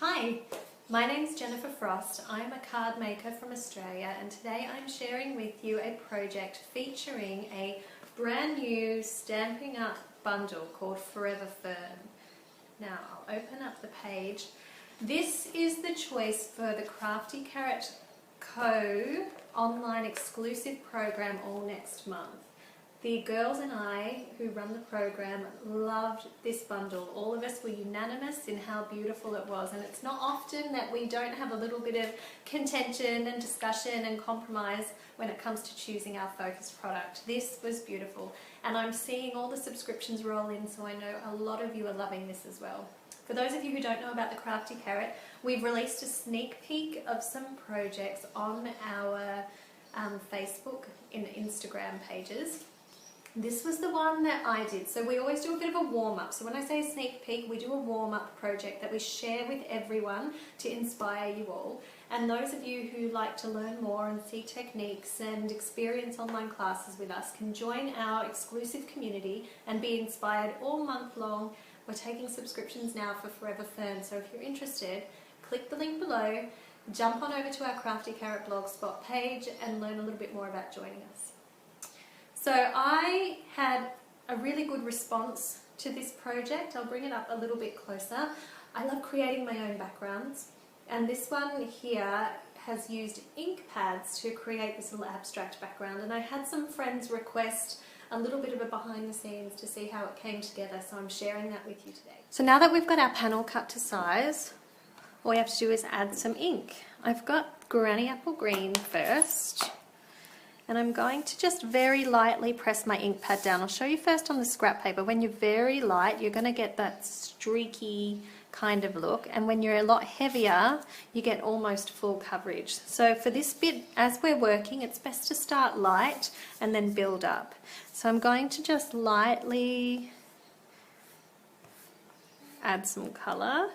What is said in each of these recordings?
Hi, my name's Jennifer Frost. I'm a card maker from Australia, and today I'm sharing with you a project featuring a brand new Stampin' Up bundle called Forever Fern. Now I'll open up the page. This is the choice for the Crafty Carrot Co. online exclusive program all next month. The girls and I who run the program loved this bundle. All of us were unanimous in how beautiful it was, and it's not often that we don't have a little bit of contention and discussion and compromise when it comes to choosing our focus product. This was beautiful, and I'm seeing all the subscriptions roll in, so I know a lot of you are loving this as well. For those of you who don't know about the Crafty Carrot, we've released a sneak peek of some projects on our Facebook and Instagram pages. This was the one that I did. So we always do a bit of a warm-up. So when I say sneak peek, we do a warm-up project that we share with everyone to inspire you all. And those of you who like to learn more and see techniques and experience online classes with us can join our exclusive community and be inspired all month long. We're taking subscriptions now for Forever Fern. So if you're interested, click the link below, jump on over to our Crafty Carrot Blogspot page and learn a little bit more about joining us. So I had a really good response to this project. I'll bring it up a little bit closer. I love creating my own backgrounds, and this one here has used ink pads to create this little abstract background, and I had some friends request a little bit of a behind the scenes to see how it came together, so I'm sharing that with you today. So now that we've got our panel cut to size, all we have to do is add some ink. I've got Granny Apple Green first. And I'm going to just very lightly press my ink pad down. I'll show you first on the scrap paper. When you're very light, you're going to get that streaky kind of look. And when you're a lot heavier, you get almost full coverage. So for this bit, as we're working, it's best to start light and then build up. So I'm going to just lightly add some colour.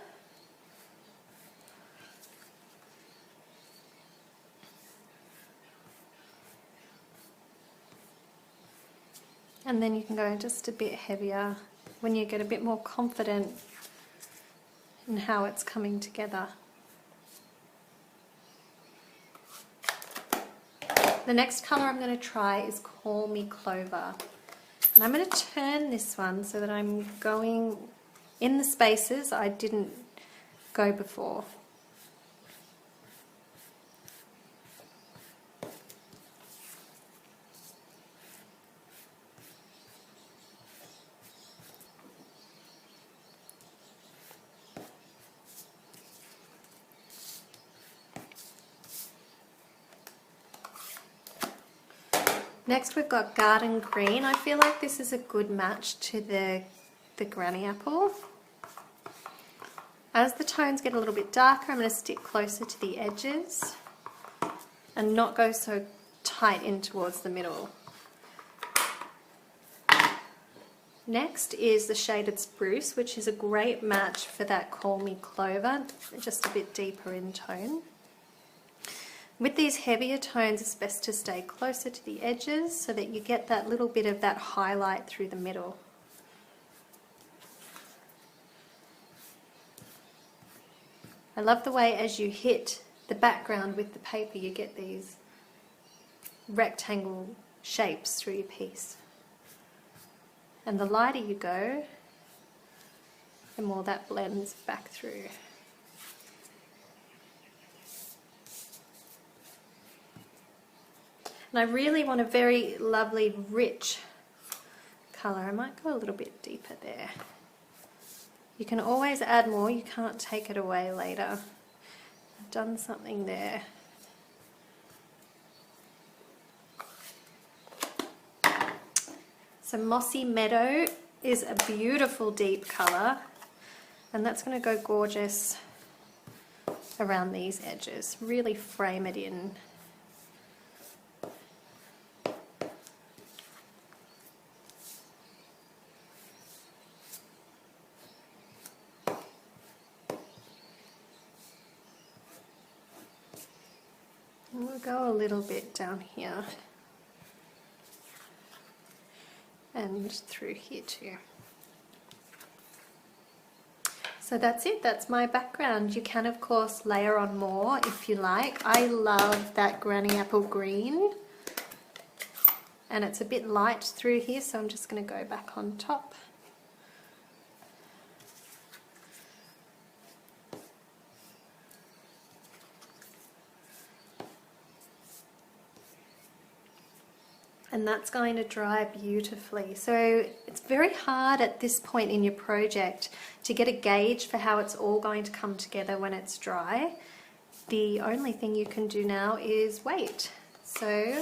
And then you can go just a bit heavier when you get a bit more confident in how it's coming together. The next colour I'm going to try is Call Me Clover. And I'm going to turn this one so that I'm going in the spaces I didn't go before. Next we've got Garden Green. I feel like this is a good match to the Granny Apple. As the tones get a little bit darker, I'm going to stick closer to the edges and not go so tight in towards the middle. Next is the Shaded Spruce, which is a great match for that Call Me Clover, just a bit deeper in tone. With these heavier tones, it's best to stay closer to the edges so that you get that little bit of that highlight through the middle. I love the way as you hit the background with the paper, you get these rectangle shapes through your piece. And the lighter you go, the more that blends back through. And I really want a very lovely, rich colour. I might go a little bit deeper there. You can always add more, you can't take it away later. I've done something there. So Mossy Meadow is a beautiful deep colour, and that's going to go gorgeous around these edges. Really frame it in. And we'll go a little bit down here and through here too. So that's it, that's my background. You can of course layer on more if you like. I love that granny apple green. And it's a bit light through here, so I'm just going to go back on top. And that's going to dry beautifully. So it's very hard at this point in your project to get a gauge for how it's all going to come together when it's dry. The only thing you can do now is wait. So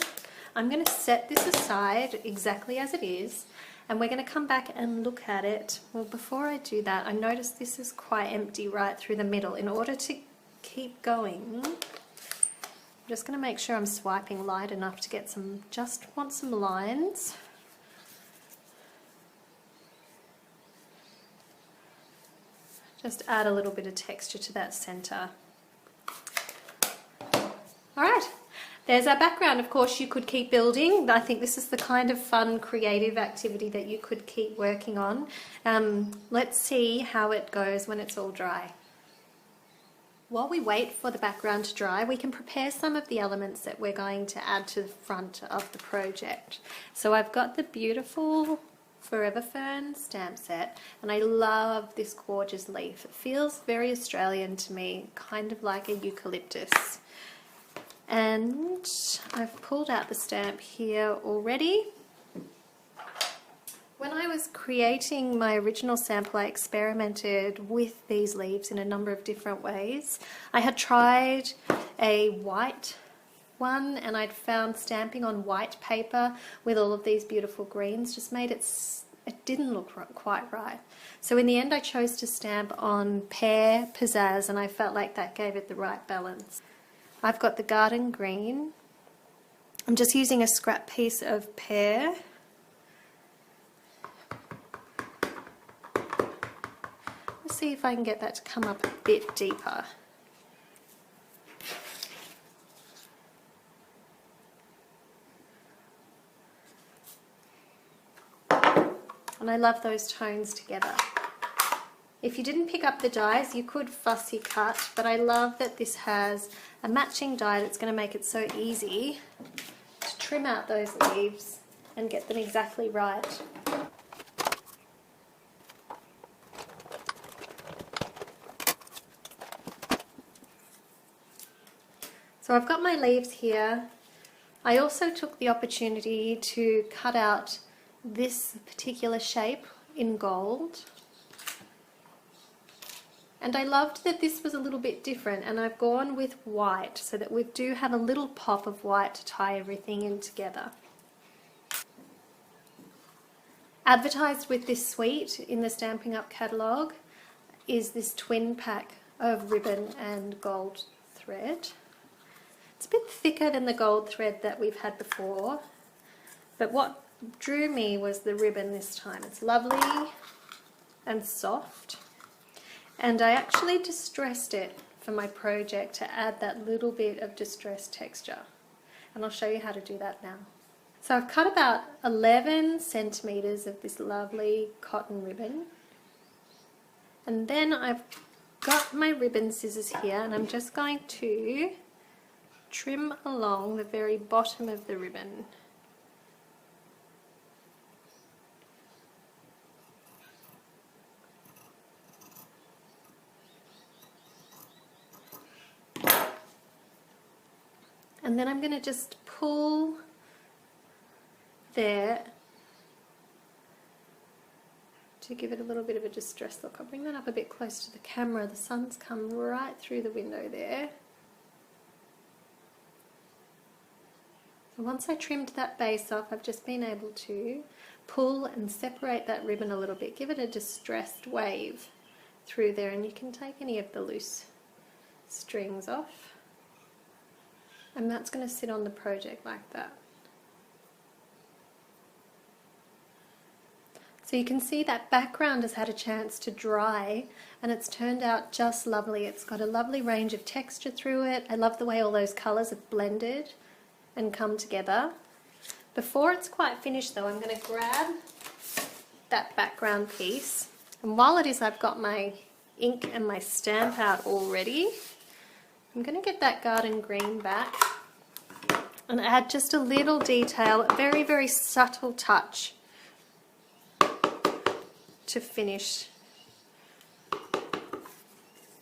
I'm going to set this aside exactly as it is, and we're going to come back and look at it. Well, before I do that, I noticed this is quite empty right through the middle. In order to keep going, I'm just going to make sure I'm swiping light enough to get some, just want some lines. Just add a little bit of texture to that center. All right, there's our background. Of course, you could keep building. I think this is the kind of fun, creative activity that you could keep working on. Let's see how it goes when it's all dry. While we wait for the background to dry, we can prepare some of the elements that we're going to add to the front of the project. So I've got the beautiful Forever Fern stamp set, and I love this gorgeous leaf. It feels very Australian to me, kind of like a eucalyptus. And I've pulled out the stamp here already. When I was creating my original sample, I experimented with these leaves in a number of different ways. I had tried a white one, and I'd found stamping on white paper with all of these beautiful greens just made it didn't look quite right. So in the end I chose to stamp on pear pizzazz, and I felt like that gave it the right balance. I've got the garden green. I'm just using a scrap piece of pear. Let's see if I can get that to come up a bit deeper. And I love those tones together. If you didn't pick up the dies, you could fussy cut, but I love that this has a matching die that's going to make it so easy to trim out those leaves and get them exactly right. So I've got my leaves here. I also took the opportunity to cut out this particular shape in gold. And I loved that this was a little bit different, and I've gone with white so that we do have a little pop of white to tie everything in together. Advertised with this suite in the Stampin' Up catalogue is this twin pack of ribbon and gold thread. It's a bit thicker than the gold thread that we've had before, but what drew me was the ribbon this time. It's lovely and soft. And I actually distressed it for my project to add that little bit of distressed texture. And I'll show you how to do that now. So I've cut about 11 centimeters of this lovely cotton ribbon. And then I've got my ribbon scissors here, and I'm just going to trim along the very bottom of the ribbon. And then I'm going to just pull there to give it a little bit of a distressed look. I'll bring that up a bit close to the camera. The sun's come right through the window there. So once I trimmed that base off, I've just been able to pull and separate that ribbon a little bit, give it a distressed wave through there, and you can take any of the loose strings off. And that's going to sit on the project like that. So you can see that background has had a chance to dry, and it's turned out just lovely. It's got a lovely range of texture through it. I love the way all those colours have blended and come together. Before it's quite finished though, I'm going to grab that background piece, and while it is I've got my ink and my stamp out already. I'm going to get that garden green back and add just a little detail, a very, very subtle touch to finish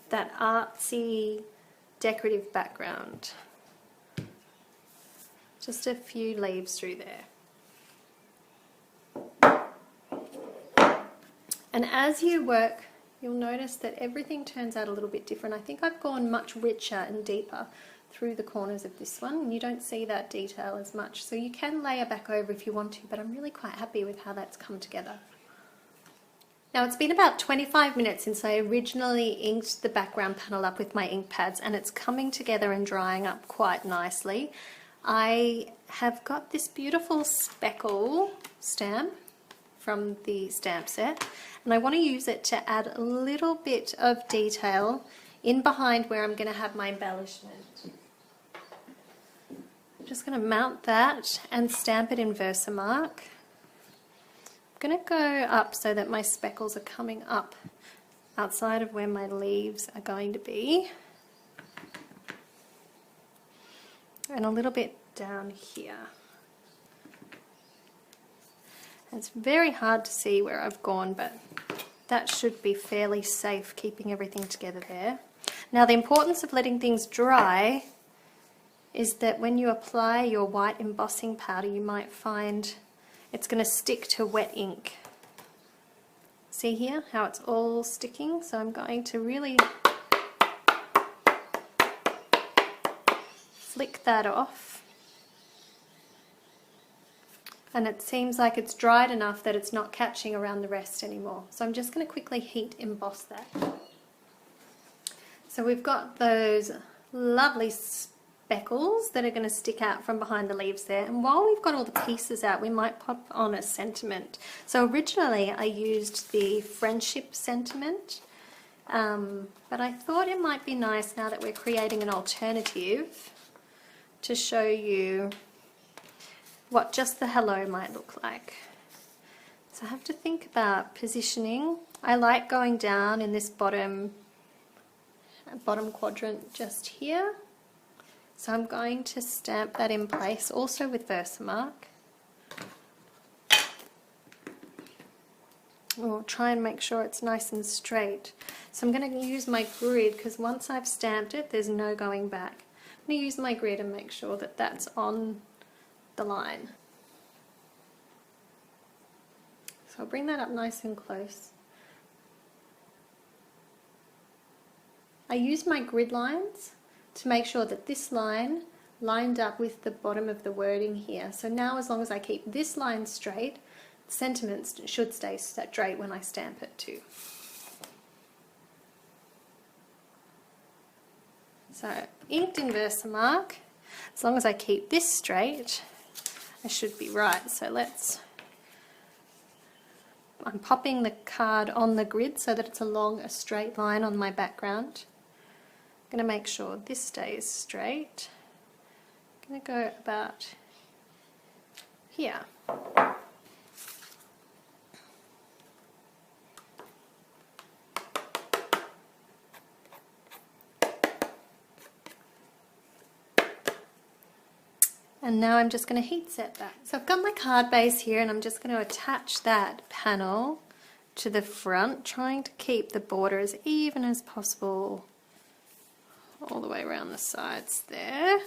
that artsy decorative background. Just a few leaves through there. And as you work, you'll notice that everything turns out a little bit different. I think I've gone much richer and deeper through the corners of this one, and you don't see that detail as much. So you can layer back over if you want to, but I'm really quite happy with how that's come together. Now it's been about 25 minutes since I originally inked the background panel up with my ink pads, and it's coming together and drying up quite nicely. I have got this beautiful speckle stamp from the stamp set, and I want to use it to add a little bit of detail in behind where I'm going to have my embellishment. I'm just going to mount that and stamp it in Versamark. I'm going to go up so that my speckles are coming up outside of where my leaves are going to be, and a little bit down here. It's very hard to see where I've gone, but that should be fairly safe, keeping everything together there. Now the importance of letting things dry is that when you apply your white embossing powder, you might find it's going to stick to wet ink. See here how it's all sticking? So I'm going to really flick that off. And it seems like it's dried enough that it's not catching around the rest anymore. So I'm just going to quickly heat emboss that. So we've got those lovely speckles that are going to stick out from behind the leaves there. And while we've got all the pieces out, we might pop on a sentiment. So originally I used the friendship sentiment, but I thought it might be nice, now that we're creating an alternative, to show you what just the hello might look like. So I have to think about positioning. I like going down in this bottom quadrant just here. So I'm going to stamp that in place, also with Versamark. We'll try and make sure it's nice and straight. So I'm going to use my grid, because once I've stamped it, there's no going back. I'm going to use my grid and make sure that that's on the line. So I'll bring that up nice and close. I use my grid lines to make sure that this line lined up with the bottom of the wording here. So now, as long as I keep this line straight, the sentiments should stay straight when I stamp it too. So inked in Versamark, as long as I keep this straight, I should be right. So I'm popping the card on the grid so that it's along a straight line on my background. I'm going to make sure this stays straight. I'm going to go about here. And now I'm just going to heat set that. So I've got my card base here, and I'm just going to attach that panel to the front, trying to keep the border as even as possible all the way around the sides there.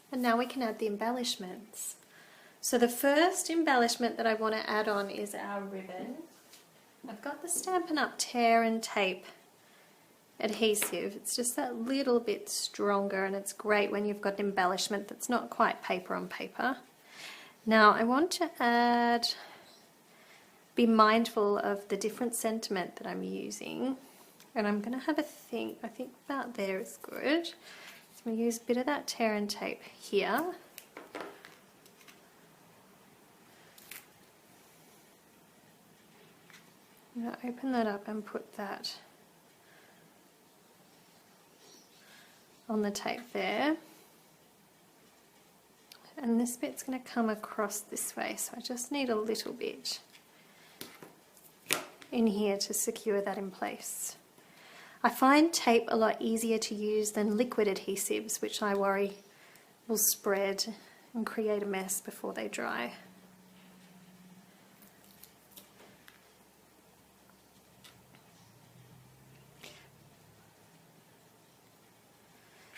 And now we can add the embellishments. So the first embellishment that I want to add on is our ribbon. I've got the Stampin' Up! Tear and Tape adhesive. It's just that little bit stronger, and it's great when you've got embellishment that's not quite paper on paper. Now I want to be mindful of the different sentiment that I'm using, and I'm going to have a think. I think about there is good. So I'm going to use a bit of that Tear and Tape here. I'm going to open that up and put that on the tape there, and this bit's going to come across this way, so I just need a little bit. in here to secure that in place. I find tape a lot easier to use than liquid adhesives, which I worry will spread and create a mess before they dry.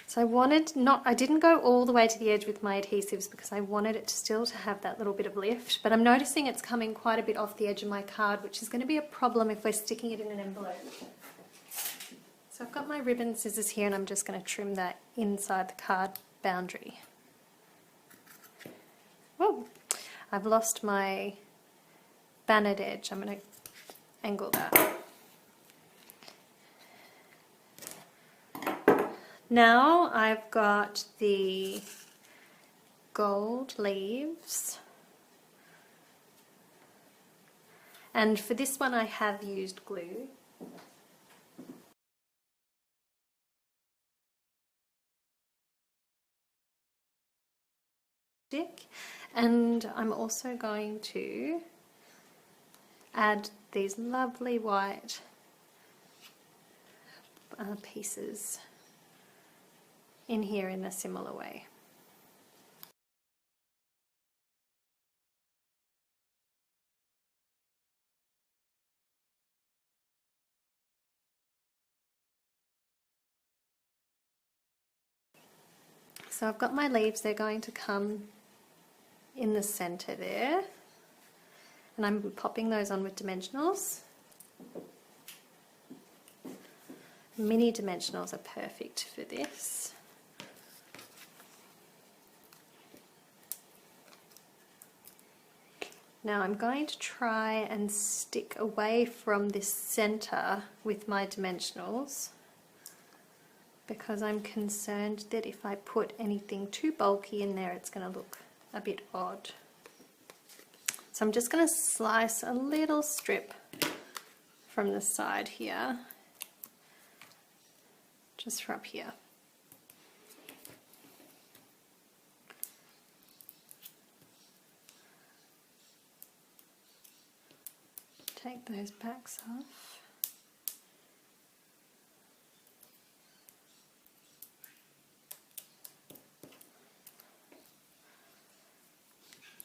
So I didn't go all the way to the edge with my adhesives because I wanted it still to have that little bit of lift, but I'm noticing it's coming quite a bit off the edge of my card, which is going to be a problem if we're sticking it in an envelope. So I've got my ribbon scissors here and I'm just going to trim that inside the card boundary. Whoa, I've lost my bannered edge. I'm going to angle that. Now I've got the gold leaves, and for this one I have used glue. And I'm also going to add these lovely white pieces in here in a similar way. So I've got my leaves, they're going to come in the center there, and I'm popping those on with dimensionals. Mini dimensionals are perfect for this. Now I'm going to try and stick away from this center with my dimensionals because I'm concerned that if I put anything too bulky in there it's going to look a bit odd. So I'm just going to slice a little strip from the side here, just for up here. Take those backs off.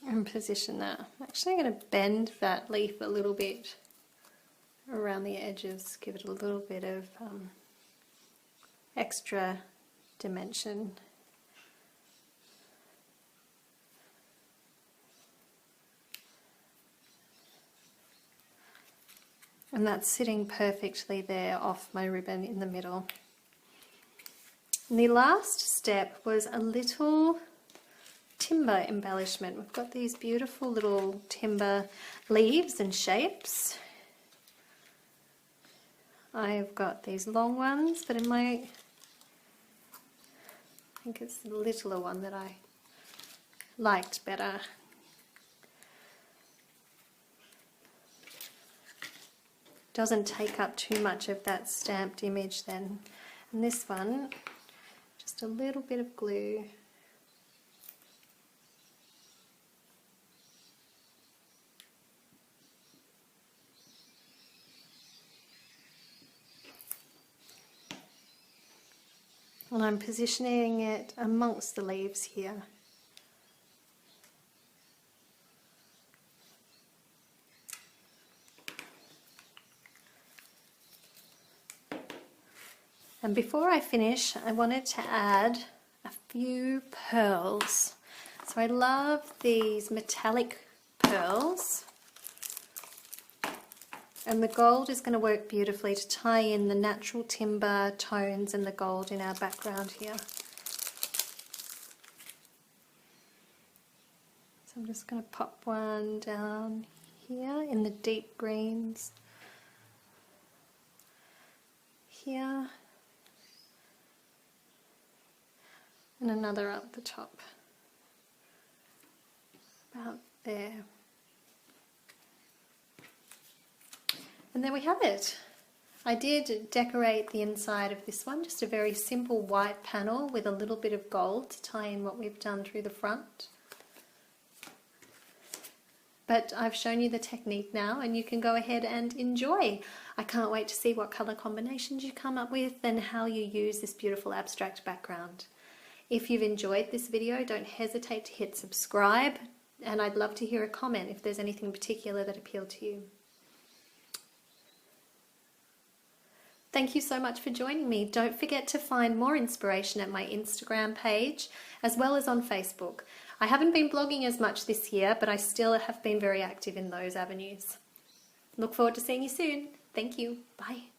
And position that. I'm actually going to bend that leaf a little bit around the edges, give it a little bit of extra dimension. And that's sitting perfectly there off my ribbon in the middle. And the last step was a little timber embellishment. We've got these beautiful little timber leaves and shapes. I've got these long ones, but I think it's the littler one that I liked better. Doesn't take up too much of that stamped image then. And this one, just a little bit of glue. And I'm positioning it amongst the leaves here. And before I finish, I wanted to add a few pearls. So I love these metallic pearls. And the gold is going to work beautifully to tie in the natural timber tones and the gold in our background here. So I'm just going to pop one down here in the deep greens. Here. And another up the top, about there. And there we have it. I did decorate the inside of this one, just a very simple white panel with a little bit of gold to tie in what we've done through the front. but I've shown you the technique now and you can go ahead and enjoy. I can't wait to see what colour combinations you come up with and how you use this beautiful abstract background. If you've enjoyed this video, don't hesitate to hit subscribe, and I'd love to hear a comment if there's anything in particular that appealed to you. Thank you so much for joining me. Don't forget to find more inspiration at my Instagram page as well as on Facebook. I haven't been blogging as much this year, but I still have been very active in those avenues. Look forward to seeing you soon. Thank you. Bye.